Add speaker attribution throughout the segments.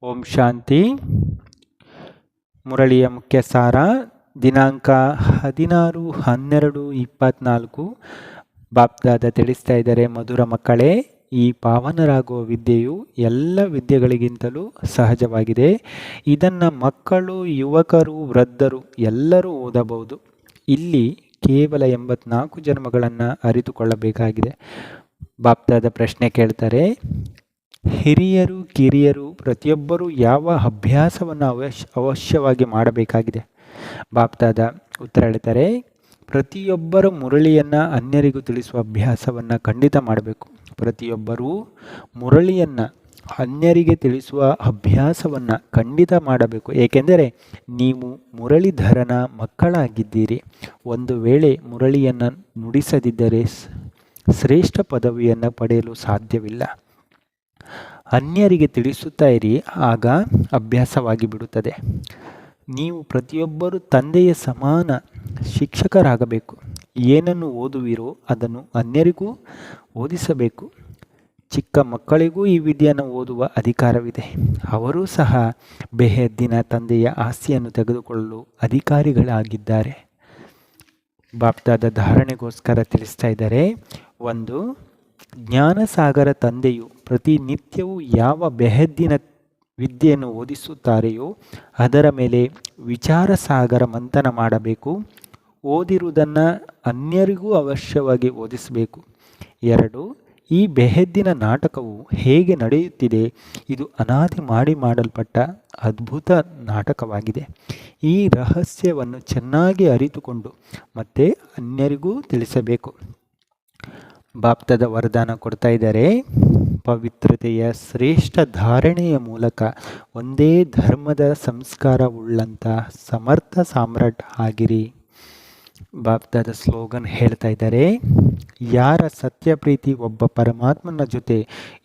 Speaker 1: ಓಂ ಶಾಂತಿ. ಮುರಳಿಯ ಮುಖ್ಯ ಸಾರ ದಿನಾಂಕ 16/12/24 ಬಾಪ್ದಾದ ತಿಳಿಸ್ತಾ ಇದ್ದಾರೆ. ಮಧುರ ಮಕ್ಕಳೇ, ಈ ಪಾವನರಾಗುವ ವಿದ್ಯೆಯು ಎಲ್ಲ ವಿದ್ಯೆಗಳಿಗಿಂತಲೂ ಸಹಜವಾಗಿದೆ. ಇದನ್ನು ಮಕ್ಕಳು, ಯುವಕರು, ವೃದ್ಧರು ಎಲ್ಲರೂ ಓದಬಹುದು. ಇಲ್ಲಿ ಕೇವಲ 84 ಜನ್ಮಗಳನ್ನು ಅರಿತುಕೊಳ್ಳಬೇಕಾಗಿದೆ. ಬಾಪ್ದಾದ ಪ್ರಶ್ನೆ ಕೇಳ್ತಾರೆ, ಹಿರಿಯರು ಕಿರಿಯರು ಪ್ರತಿಯೊಬ್ಬರೂ ಯಾವ ಅಭ್ಯಾಸವನ್ನು ಅವಶ್ಯವಾಗಿ ಮಾಡಬೇಕಾಗಿದೆ? ಬಾಪ್ದಾದ ಉತ್ತರ ಹೇಳ್ತಾರೆ, ಪ್ರತಿಯೊಬ್ಬರ ಮುರಳಿಯನ್ನು ಅನ್ಯರಿಗೂ ತಿಳಿಸುವ ಅಭ್ಯಾಸವನ್ನು ಖಂಡಿತ ಮಾಡಬೇಕು. ಪ್ರತಿಯೊಬ್ಬರೂ ಮುರಳಿಯನ್ನು ಅನ್ಯರಿಗೆ ತಿಳಿಸುವ ಅಭ್ಯಾಸವನ್ನು ಖಂಡಿತ ಮಾಡಬೇಕು. ಏಕೆಂದರೆ ನೀವು ಮುರಳೀಧರನ ಮಕ್ಕಳಾಗಿದ್ದೀರಿ. ಒಂದು ವೇಳೆ ಮುರಳಿಯನ್ನು ನುಡಿಸದಿದ್ದರೆ ಶ್ರೇಷ್ಠ ಪದವಿಯನ್ನು ಪಡೆಯಲು ಸಾಧ್ಯವಿಲ್ಲ. ಅನ್ಯರಿಗೆ ತಿಳಿಸುತ್ತಾ ಇರಿ, ಆಗ ಅಭ್ಯಾಸವಾಗಿ ಬಿಡುತ್ತದೆ. ನೀವು ಪ್ರತಿಯೊಬ್ಬರೂ ತಂದೆಯ ಸಮಾನ ಶಿಕ್ಷಕರಾಗಬೇಕು. ಏನನ್ನು ಓದುವಿರೋ ಅದನ್ನು ಅನ್ಯರಿಗೂ ಓದಿಸಬೇಕು. ಚಿಕ್ಕ ಮಕ್ಕಳಿಗೂ ಈ ವಿದ್ಯೆಯನ್ನು ಓದುವ ಅಧಿಕಾರವಿದೆ. ಅವರೂ ಸಹ ಬೆಹದ್ದಿನ ತಂದೆಯ ಆಸ್ತಿಯನ್ನು ತೆಗೆದುಕೊಳ್ಳಲು ಅಧಿಕಾರಿಗಳಾಗಿದ್ದಾರೆ. ಬಾಪ್ದಾದ ಧಾರಣೆಗೋಸ್ಕರ ತಿಳಿಸ್ತಾ ಇದ್ದಾರೆ. 1. ಜ್ಞಾನಸಾಗರ ತಂದೆಯು ಪ್ರತಿನಿತ್ಯವೂ ಯಾವ ಬೆಹದ್ದಿನ ವಿದ್ಯೆಯನ್ನು ಓದಿಸುತ್ತಾರೆಯೋ ಅದರ ಮೇಲೆ ವಿಚಾರ ಸಾಗರ ಮಂಥನ ಮಾಡಬೇಕು. ಓದಿರುವುದನ್ನು ಅನ್ಯರಿಗೂ ಅವಶ್ಯವಾಗಿ ಓದಿಸಬೇಕು. 2. ಈ ಬೆಹದ್ದಿನ ನಾಟಕವು ಹೇಗೆ ನಡೆಯುತ್ತಿದೆ? ಇದು ಅನಾದಿ ಮಾಡಲ್ಪಟ್ಟ ಅದ್ಭುತ ನಾಟಕವಾಗಿದೆ. ಈ ರಹಸ್ಯವನ್ನು ಚೆನ್ನಾಗಿ ಅರಿತುಕೊಂಡು ಮತ್ತೆ ಅನ್ಯರಿಗೂ ತಿಳಿಸಬೇಕು. ಬಾಪ್ದಾದ ವರದಾನ ಕೊಡ್ತಾ ಇದ್ದಾರೆ. ಪವಿತ್ರತೆಯ ಶ್ರೇಷ್ಠ ಧಾರಣೆಯ ಮೂಲಕ ಒಂದೇ ಧರ್ಮದ ಸಂಸ್ಕಾರವುಳ್ಳಂಥ ಸಮರ್ಥ ಸಾಮ್ರಾಟ್ ಆಗಿರಿ. ಬಾಪ್ದಾದ ಸ್ಲೋಗನ್ ಹೇಳ್ತಾ ಇದ್ದಾರೆ, ಯಾರ ಸತ್ಯಪ್ರೀತಿ ಒಬ್ಬ ಪರಮಾತ್ಮನ ಜೊತೆ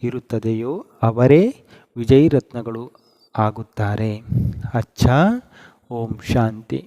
Speaker 1: ಇರುತ್ತದೆಯೋ ಅವರೇ ವಿಜಯರತ್ನಗಳು ಆಗುತ್ತಾರೆ. ಅಚ್ಚಾ. ಓಂ ಶಾಂತಿ.